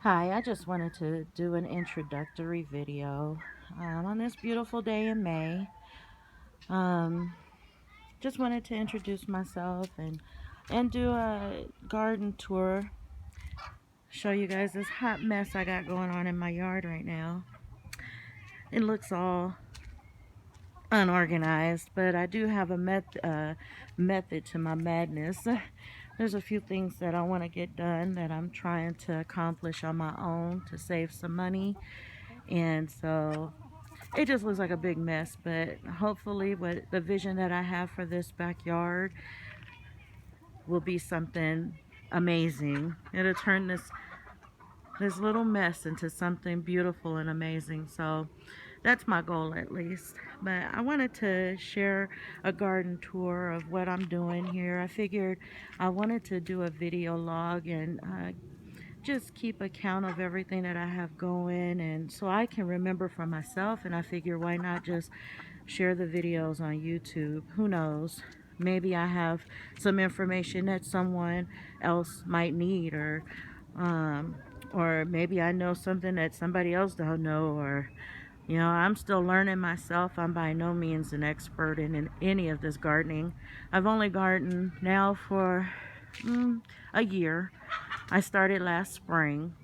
Hi, I just wanted to do an introductory video on this beautiful day in May. Um, just wanted to introduce myself and do a garden tour. Show you guys this hot mess I got going on in my yard right now. It looks all unorganized, but I do have a method to my madness. There's a few things that I want to get done that I'm trying to accomplish on my own to save some money, and so it just looks like a big mess. But hopefully, what the vision that I have for this backyard will be something amazing. It'll turn this little mess into something beautiful and amazing. So that's my goal, at least. But I wanted to share a garden tour of what I'm doing here. I figured I wanted to do a video log and just keep account of everything that I have going, and so I can remember for myself. And I figure, why not just share the videos on YouTube? Who knows, maybe I have some information that someone else might need, um, or maybe I know something that somebody else don't know, or I'm still learning myself. I'm by no means an expert in any of this gardening. I've only gardened now for a year. I started last spring,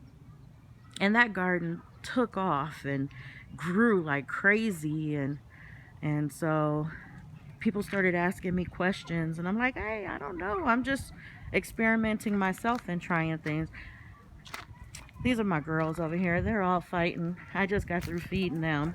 and that garden took off and grew like crazy, and so people started asking me questions, and I'm like, hey, I don't know. I'm just experimenting myself and trying things. These are my girls over here. They're all fighting. I just got through feeding them.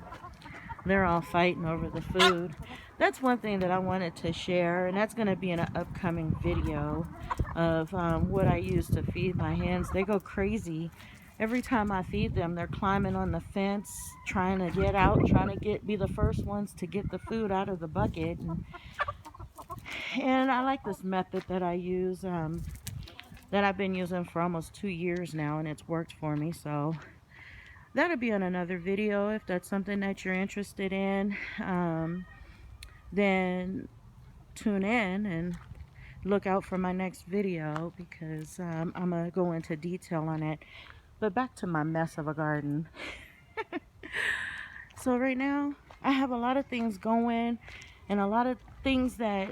They're all fighting over the food. That's one thing that I wanted to share, and that's going to be in an upcoming video of what I use to feed my hens. They go crazy. Every time I feed them, they're climbing on the fence, trying to get out, trying to be the first ones to get the food out of the bucket. And I like this method that I use, that I've been using for almost 2 years now, and it's worked for me. So that'll be on another video. If that's something that you're interested in, then tune in and look out for my next video, because I'm going to go into detail on it. But back to my mess of a garden. So right now, I have a lot of things going, and a lot of things that,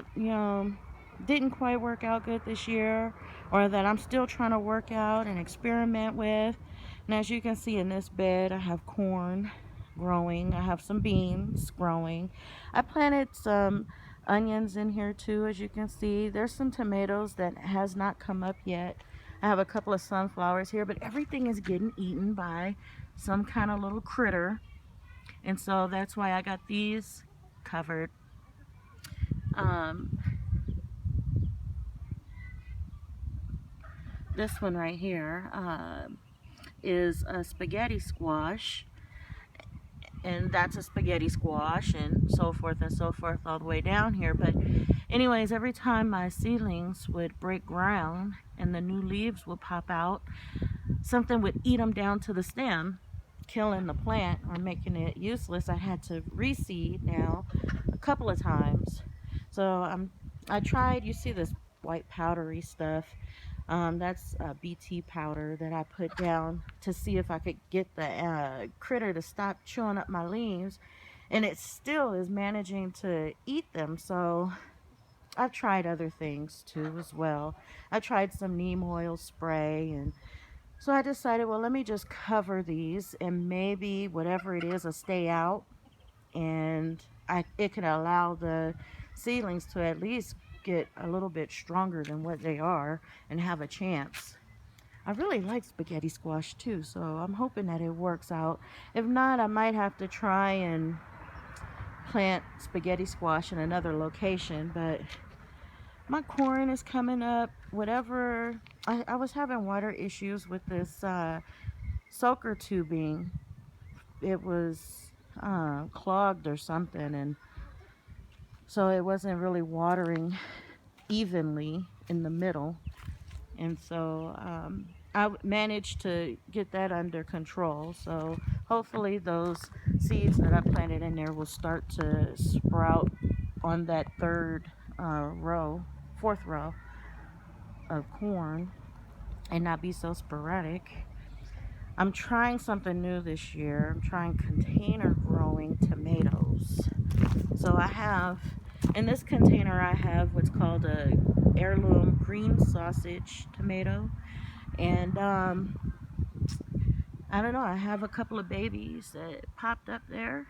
didn't quite work out good this year, or that I'm still trying to work out and experiment with. And as you can see in this bed, I have corn growing. I have some beans growing. I planted some onions in here too, as you can see. There's some tomatoes that has not come up yet. I have a couple of sunflowers here, but everything is getting eaten by some kind of little critter. And so that's why I got these covered. Um, this one right here is a spaghetti squash, and that's a spaghetti squash, and so forth all the way down here. But anyways, every time my seedlings would break ground and the new leaves would pop out, something would eat them down to the stem, killing the plant or making it useless. I had to reseed now a couple of times. So I tried, you see this white powdery stuff, that's BT powder that I put down to see if I could get the critter to stop chewing up my leaves, and it still is managing to eat them. So I've tried other things too as well. I tried some neem oil spray, and so I decided, well, let me just cover these, and maybe whatever it is will stay out, and it can allow the seedlings to at least get a little bit stronger than what they are and have a chance. I really like spaghetti squash too, so I'm hoping that it works out. If not, I might have to try and plant spaghetti squash in another location. But my corn is coming up. Whatever, I was having water issues with this soaker tubing. It was clogged or something, and so it wasn't really watering evenly in the middle. And so I managed to get that under control. So hopefully those seeds that I planted in there will start to sprout on that fourth row of corn, and not be so sporadic. I'm trying something new this year. I'm trying container growing tomatoes. So I have, in this container, I have what's called a heirloom green sausage tomato. And I don't know, I have a couple of babies that popped up there.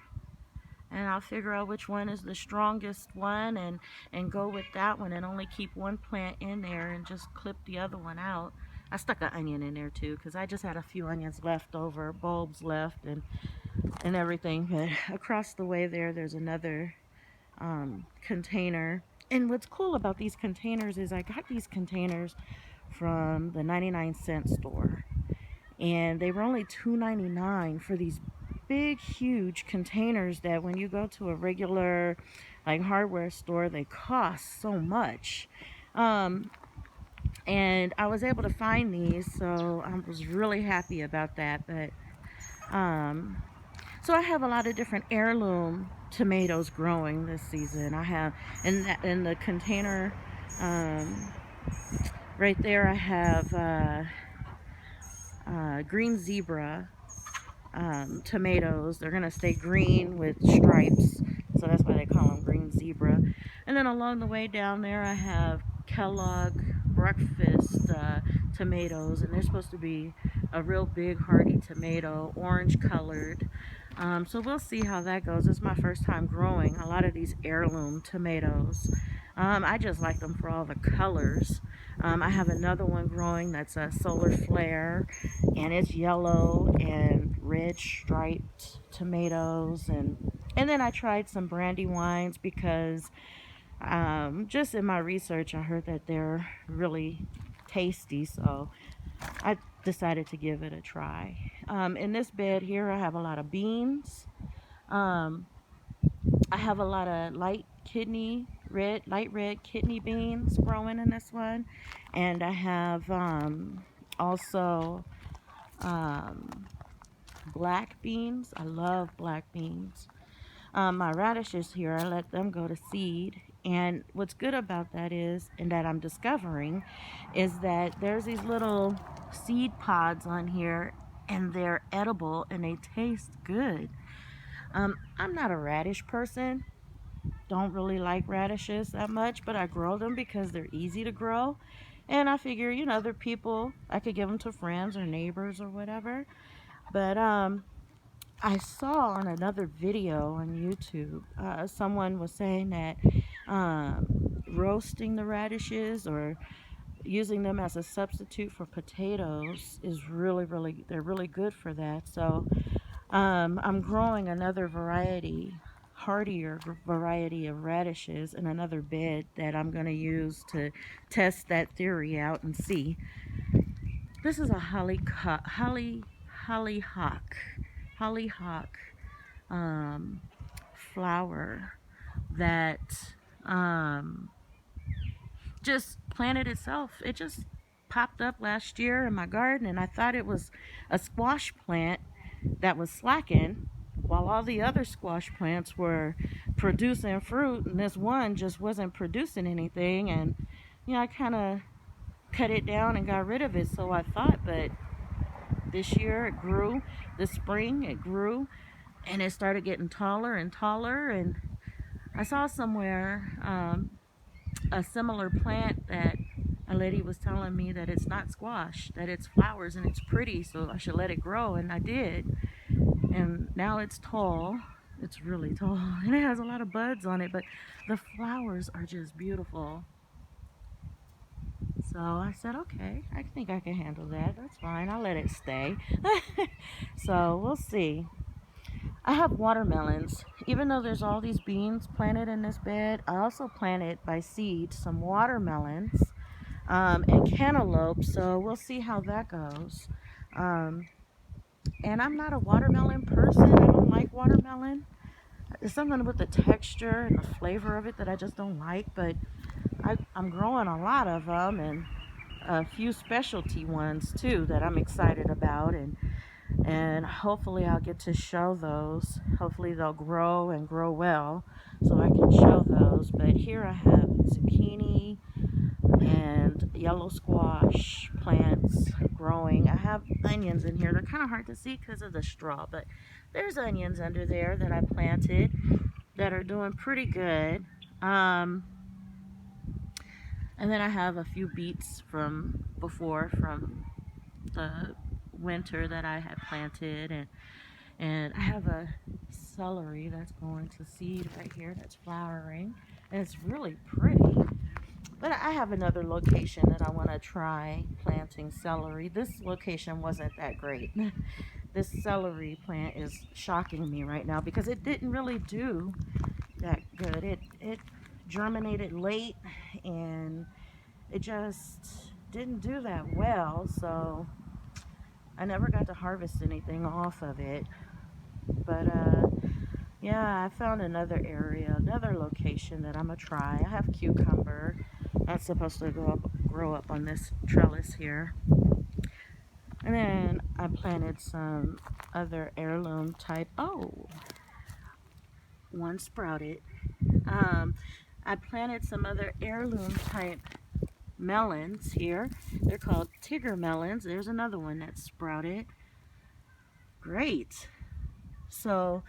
And I'll figure out which one is the strongest one and go with that one and only keep one plant in there and just clip the other one out. I stuck an onion in there too because I just had a few onions left over, bulbs left and everything. But across the way there's another container. And what's cool about these containers is I got these containers from the 99-cent store. And they were only $2.99 for these big, huge containers that when you go to a regular like hardware store, they cost so much. And I was able to find these, so I was really happy about that. But so I have a lot of different heirloom tomatoes growing this season. I have in the container right there. I have green zebra tomatoes. They're gonna stay green with stripes, so that's why they call them green zebra. And then along the way down there, I have Kellogg breakfast tomatoes, and they're supposed to be a real big hearty tomato, orange colored. So we'll see how that goes. It's my first time growing a lot of these heirloom tomatoes. I just like them for all the colors. I have another one growing that's a solar flare, and it's yellow and red striped tomatoes. And then I tried some brandy wines because just in my research I heard that they're really tasty, so I decided to give it a try. In this bed here I have a lot of beans. I have a lot of light red kidney beans growing in this one. And I have also black beans. I love black beans. My radishes here, I let them go to seed. And what's good about that is, and that I'm discovering, is that there's these little seed pods on here, and they're edible and they taste good. I'm not a radish person. Don't really like radishes that much, but I grow them because they're easy to grow. And I figure, they're people, I could give them to friends or neighbors or whatever. But I saw on another video on YouTube, someone was saying that roasting the radishes or using them as a substitute for potatoes is they're really good for that. So I'm growing another hardier variety of radishes in another bed that I'm going to use to test that theory out and see. This is a hollyhock flower that just planted itself. It just popped up last year in my garden, and I thought it was a squash plant that was slacking while all the other squash plants were producing fruit, and this one just wasn't producing anything. And I kind of cut it down and got rid of it, so I thought. But this year it grew. This spring it grew, and it started getting taller and taller. And I saw somewhere a similar plant that a lady was telling me that it's not squash, that it's flowers and it's pretty, so I should let it grow. And I did, and now it's tall. It's really tall, and it has a lot of buds on it, but the flowers are just beautiful. So I said, okay, I think I can handle that. That's fine. I'll let it stay. So we'll see. I have watermelons. Even though there's all these beans planted in this bed, I also planted by seed some watermelons and cantaloupe. So we'll see how that goes. And I'm not a watermelon person. I don't like watermelon. There's something with the texture and the flavor of it that I just don't like. But I'm growing a lot of them, and a few specialty ones too that I'm excited about, and hopefully I'll get to show those. Hopefully they'll grow and grow well so I can show those. But here I have zucchini, and yellow squash plants growing. I have onions in here. They're kind of hard to see because of the straw, but there's onions under there that I planted that are doing pretty good. And then I have a few beets from before, from the winter, that I had planted, and I have a celery that's going to seed right here that's flowering, and it's really pretty. But I have another location that I want to try planting celery. This location wasn't that great. This celery plant is shocking me right now because it didn't really do that good. It germinated late, and it just didn't do that well, so I never got to harvest anything off of it. But yeah, I found another area, another location that I'm gonna try. I have cucumber that's supposed to grow up on this trellis here. And then I planted some other heirloom type. Oh, one sprouted. I planted some other heirloom type melons here. They're called Tigger melons. There's another one that sprouted. Great. So,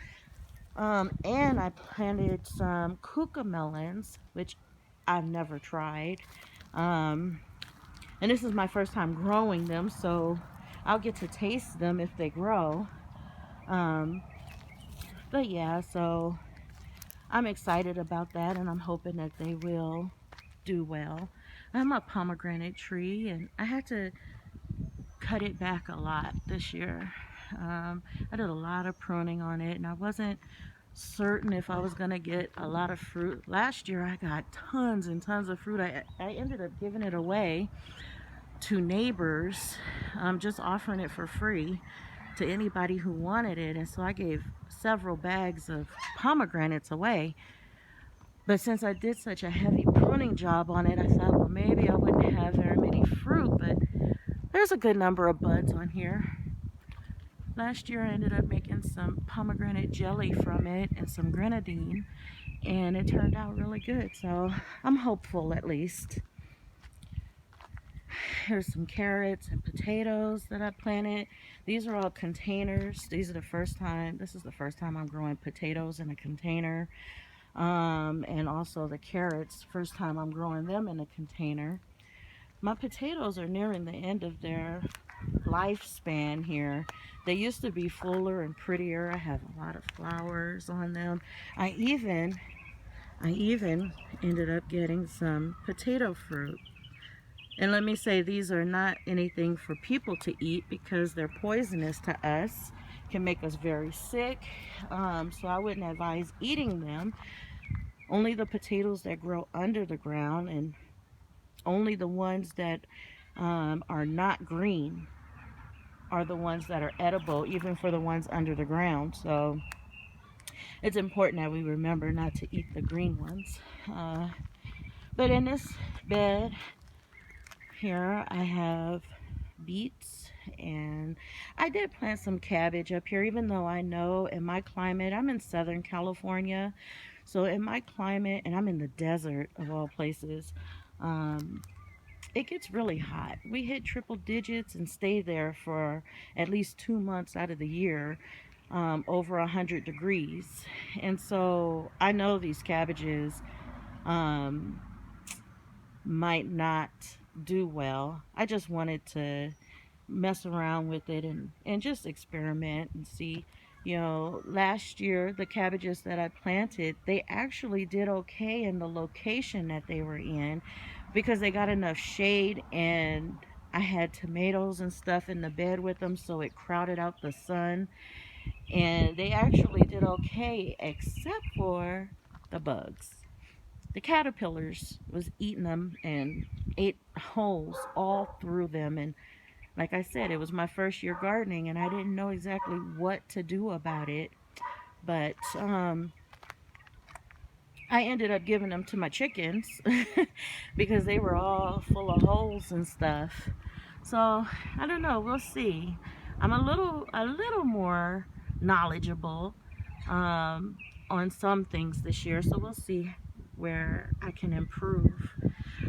and I planted some kuka melons, which I've never tried. And this is my first time growing them, so I'll get to taste them if they grow. But yeah, so I'm excited about that, and I'm hoping that they will do well. I'm a pomegranate tree, and I had to cut it back a lot this year. I did a lot of pruning on it, and I wasn't certain if I was gonna get a lot of fruit. Last year I got tons and tons of fruit. I ended up giving it away to neighbors, just offering it for free to anybody who wanted it, and so I gave several bags of pomegranates away. But since I did such a heavy pruning job on it, I thought, well, maybe I wouldn't have very many fruit, but there's a good number of buds on here. Last year I ended up making some pomegranate jelly from it and some grenadine, and it turned out really good, so I'm hopeful at least. Here's some carrots and potatoes that I planted. These are all containers. This is the first time I'm growing potatoes in a container. And also the carrots, first time I'm growing them in a container. My potatoes are nearing the end of their lifespan here. They used to be fuller and prettier. I have a lot of flowers on them. I even ended up getting some potato fruit. And let me say, these are not anything for people to eat because they're poisonous to us, can make us very sick. So I wouldn't advise eating them. Only the potatoes that grow under the ground, and only the ones that are not green are the ones that are edible, even for the ones under the ground. So it's important that we remember not to eat the green ones. But in this bed here, I have beets, and I did plant some cabbage up here, even though I know in my climate, I'm in Southern California, so in my climate, and I'm in the desert of all places, it gets really hot. We hit triple digits and stay there for at least 2 months out of the year, over 100 degrees. And so I know these cabbages might not do well. I just wanted to mess around with it and just experiment and see. You know, last year the cabbages that I planted, they actually did okay in the location that they were in because they got enough shade, and I had tomatoes and stuff in the bed with them, so it crowded out the sun, and they actually did okay except for the bugs. The caterpillars was eating them and ate holes all through them, and like I said, it was my first year gardening, and I didn't know exactly what to do about it. But I ended up giving them to my chickens because they were all full of holes and stuff. So I don't know. We'll see. I'm a little more knowledgeable on some things this year, so we'll see where I can improve.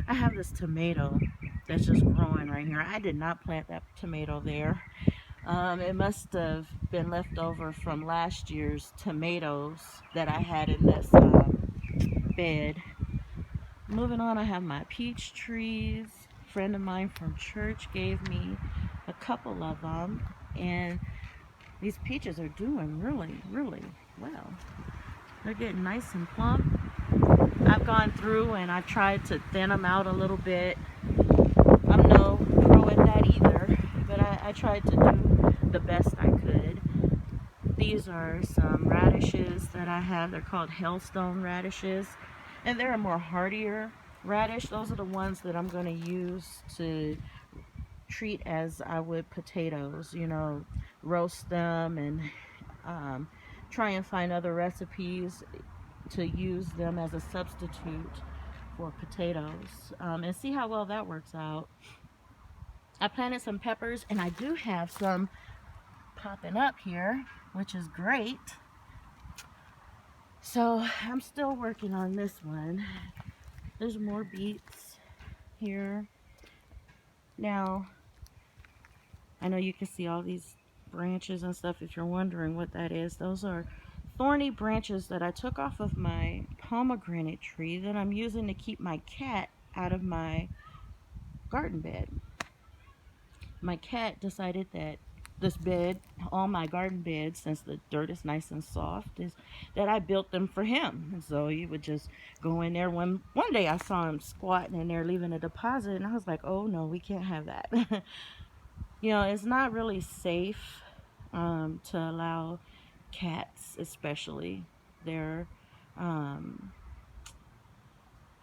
I have this tomato that's just growing right here. I did not plant that tomato there. It must have been left over from last year's tomatoes that I had in this bed. Moving on, I have my peach trees. A friend of mine from church gave me a couple of them, and these peaches are doing really, really well. They're getting nice and plump. I've gone through and I've tried to thin them out a little bit. I'm no pro at that either, but I tried to do the best I could. These are some radishes that I have. They're called hailstone radishes, and they're a more hardier radish. Those are the ones that I'm going to use to treat as I would potatoes, you know, roast them and try and find other recipes to use them as a substitute for potatoes, and see how well that works out. I planted some peppers, and I do have some popping up here, which is great. So I'm still working on this one. There's more beets here. Now, I know you can see all these branches and stuff. If you're wondering what that is, those are thorny branches that I took off of my pomegranate tree that I'm using to keep my cat out of my garden bed. My cat decided that this bed, all my garden beds, since the dirt is nice and soft, is that I built them for him. And so he would just go in there. One day I saw him squatting in there leaving a deposit, and I was like, oh no, we can't have that. You know, it's not really safe to allow cats, especially, their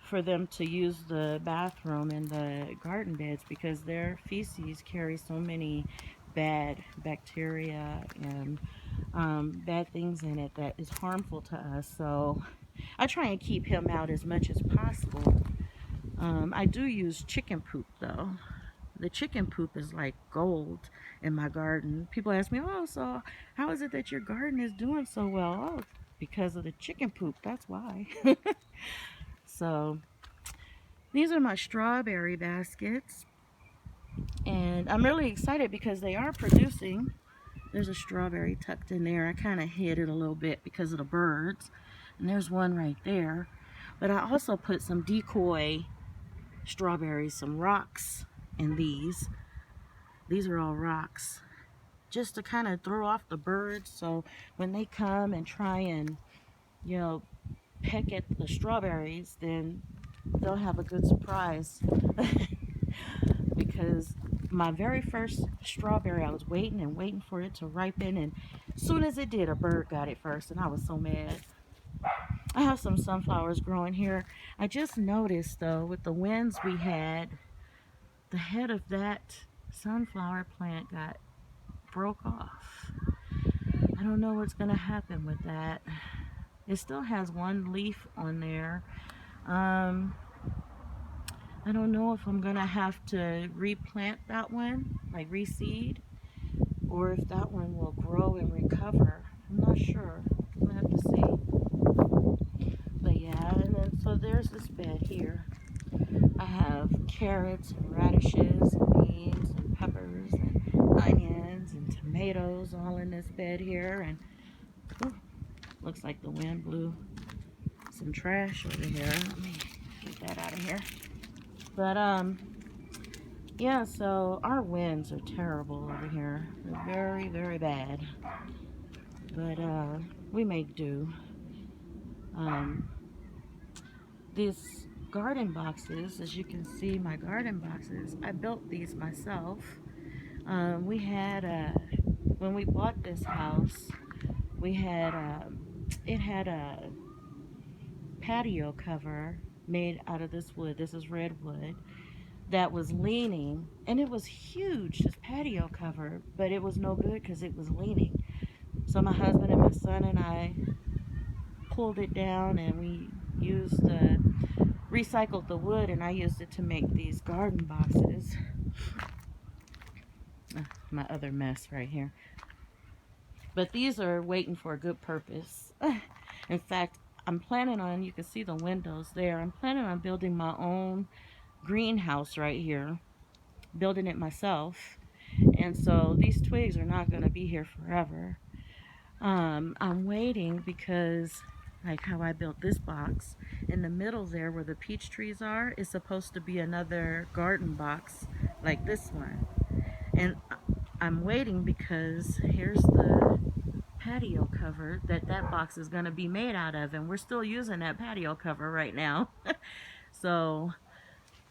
for them to use the bathroom and the garden beds, because their feces carry so many bad bacteria and bad things in it that is harmful to us. So I try and keep him out as much as possible. I do use chicken poop though. The chicken poop is like gold in my garden. People ask me, oh, so how is it that your garden is doing so well? Oh, because of the chicken poop. That's why. So these are my strawberry baskets, and I'm really excited because they are producing. There's a strawberry tucked in there. I kind of hid it a little bit because of the birds, and there's one right there. But I also put some decoy strawberries, some rocks in these. These are all rocks, just to kind of throw off the birds, so when they come and try and, you know, peck at the strawberries, then they'll have a good surprise. Because my very first strawberry, I was waiting and waiting for it to ripen, and as soon as it did, a bird got it first, and I was so mad. I have some sunflowers growing here. I just noticed though, with the winds we had, the head of that sunflower plant got broke off. I don't know what's gonna happen with that. It still has one leaf on there. I don't know if I'm gonna have to replant that one, like reseed, or if that one will grow and recover. I'm not sure. We'll have to see. But yeah, and then so there's this bed here. I have carrots and radishes and beans and peppers and onions and tomatoes all in this bed here. And ooh, looks like the wind blew some trash over here. Let me get that out of here. But yeah, so our winds are terrible over here. They're very, very bad. But we make do. These garden boxes, as you can see, my garden boxes, I built these myself. We had when we bought this house, we had it had a patio cover made out of this wood. This is redwood, that was leaning, and it was huge, this patio cover, but it was no good because it was leaning. So my husband and my son and I pulled it down, and we recycled the wood, and I used it to make these garden boxes. My other mess right here. But these are waiting for a good purpose. In fact, I'm planning on, you can see the windows there, I'm planning on building my own greenhouse right here, building it myself. And so these twigs are not going to be here forever. I'm waiting because, like how I built this box, in the middle there where the peach trees are is supposed to be another garden box like this one. And I'm waiting because here's the patio cover that box is going to be made out of, and we're still using that patio cover right now. So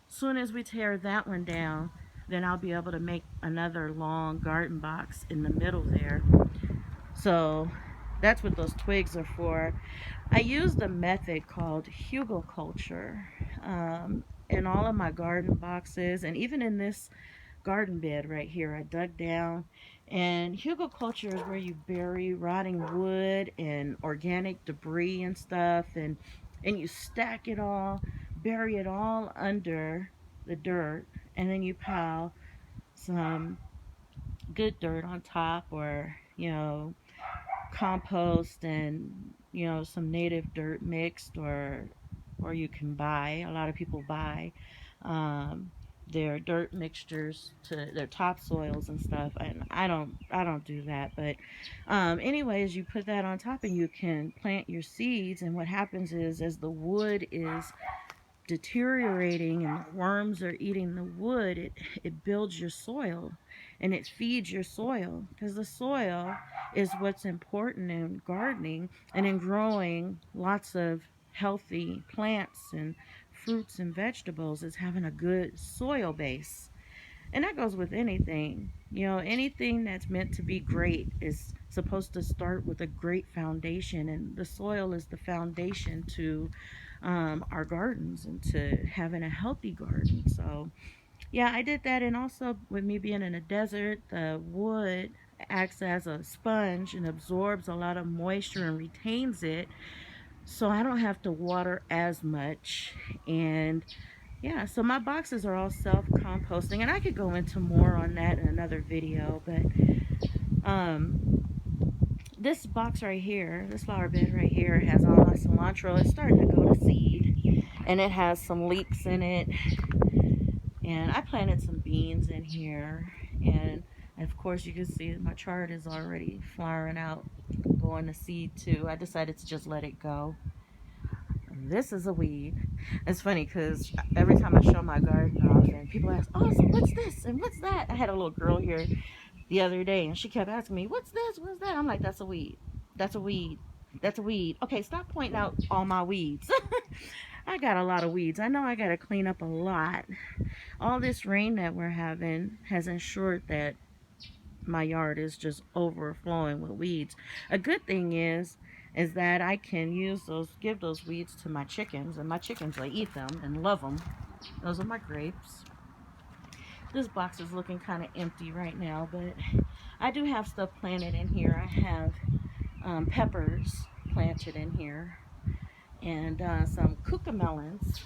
soon as we tear that one down, then I'll be able to make another long garden box in the middle there. So that's what those twigs are for. I used a method called hugelkultur in all of my garden boxes, and even in this garden bed right here I dug down. And hugelkultur is where you bury rotting wood and organic debris and stuff, and you stack it all, bury it all under the dirt, and then you pile some good dirt on top, or compost, and some native dirt mixed, or you can buy, a lot of people buy um, their dirt mixtures to their topsoils and stuff, and I don't do that. But anyways, you put that on top and you can plant your seeds, and what happens is, as the wood is deteriorating and the worms are eating the wood, it builds your soil, and it feeds your soil, because the soil is what's important in gardening and in growing lots of healthy plants and fruits and vegetables, is having a good soil base. And that goes with anything. Anything that's meant to be great is supposed to start with a great foundation, and the soil is the foundation to our gardens and to having a healthy garden. So, yeah, I did that. And also, with me being in a desert, the wood acts as a sponge and absorbs a lot of moisture and retains it. So, I don't have to water as much. And yeah, so my boxes are all self-composting, and I could go into more on that in another video. But um, this box right here, this flower bed right here, has all my cilantro. It's starting to go to seed, and it has some leeks in it. And I planted some beans in here, and of course you can see my chard is already flowering out, going to seed too. I decided to just let it go. This is a weed. It's funny because every time I show my garden off and people ask, oh, so what's this and what's that? I had a little girl here the other day and she kept asking me, what's this? What's that? I'm like, that's a weed. That's a weed. That's a weed. Okay, stop pointing out all my weeds. I got a lot of weeds. I know I got to clean up a lot. All this rain that we're having has ensured that my yard is just overflowing with weeds. A good thing is that I can give those weeds to my chickens, and my chickens, they eat them and love them. Those are my grapes. This box is looking kind of empty right now, but I do have stuff planted in here. I have peppers planted in here, and some cucamelons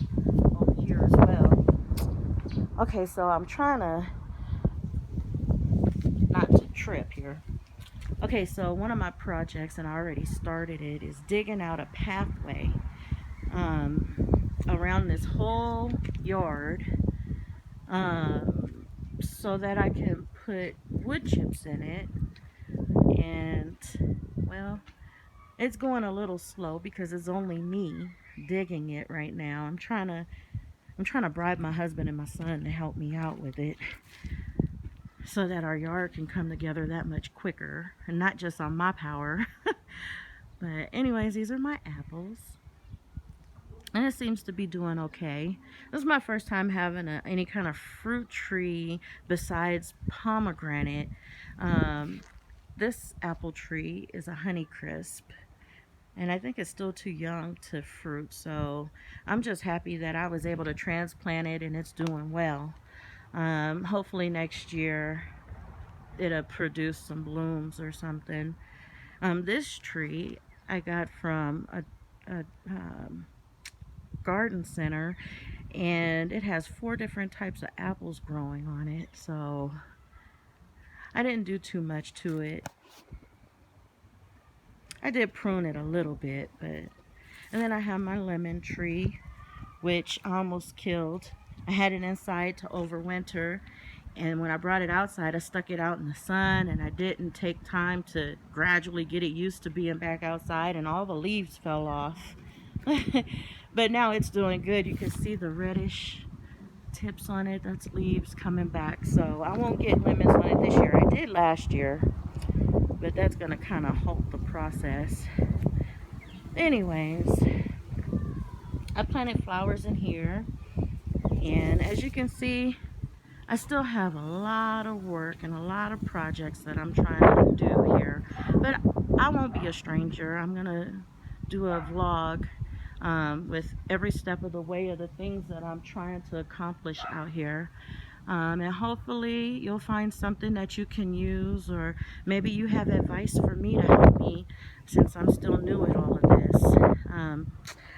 over here as well. Okay, so I'm trying to not to trip here. Okay, so one of my projects, and I already started it, is digging out a pathway around this whole yard, so that I can put wood chips in it. And, well, it's going a little slow because it's only me digging it right now. I'm trying to bribe my husband and my son to help me out with it, so that our yard can come together that much quicker, and not just on my power. But anyways, these are my apples, and it seems to be doing okay. This is my first time having any kind of fruit tree besides pomegranate. This apple tree is a Honeycrisp, and I think it's still too young to fruit, so I'm just happy that I was able to transplant it and it's doing well. Hopefully next year it'll produce some blooms or something. This tree I got from a garden center, and it has 4 different types of apples growing on it, so I didn't do too much to it. I did prune it a little bit, but... And then I have my lemon tree, which I almost killed I had it inside to overwinter, and when I brought it outside, I stuck it out in the sun, and I didn't take time to gradually get it used to being back outside, and all the leaves fell off. But now it's doing good. You can see the reddish tips on it. That's leaves coming back. So I won't get lemons on it this year. I did last year, but that's gonna kind of halt the process. Anyways, I planted flowers in here, and as you can see, I still have a lot of work and a lot of projects that I'm trying to do here, but I won't be a stranger. I'm gonna do a vlog with every step of the way of the things that I'm trying to accomplish out here. And hopefully you'll find something that you can use, or maybe you have advice for me to help me since I'm still new at all of this.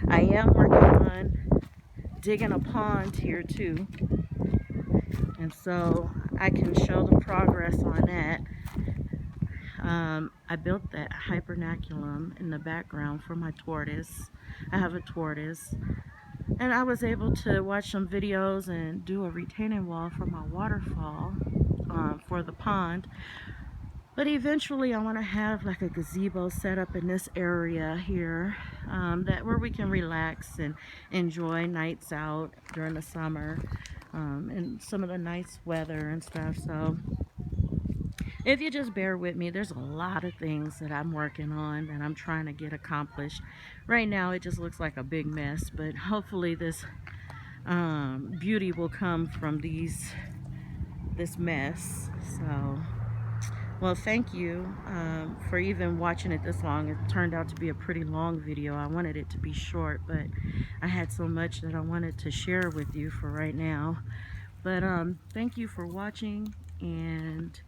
I am working on digging a pond here too, and so I can show the progress on that. I built that hypernaculum in the background for my tortoise. I have a tortoise, and I was able to watch some videos and do a retaining wall for my waterfall for the pond. But eventually I want to have like a gazebo set up in this area here, that where we can relax and enjoy nights out during the summer, and some of the nice weather and stuff. So if you just bear with me, there's a lot of things that I'm working on that I'm trying to get accomplished. Right now it just looks like a big mess, but hopefully this beauty will come from this mess. So, well, thank you for even watching it this long. It turned out to be a pretty long video. I wanted it to be short, but I had so much that I wanted to share with you for right now. But thank you for watching, and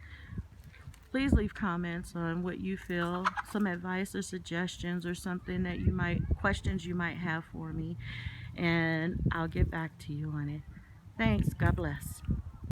please leave comments on what you feel, some advice or suggestions or something that you might, questions you might have for me, and I'll get back to you on it. Thanks. God bless.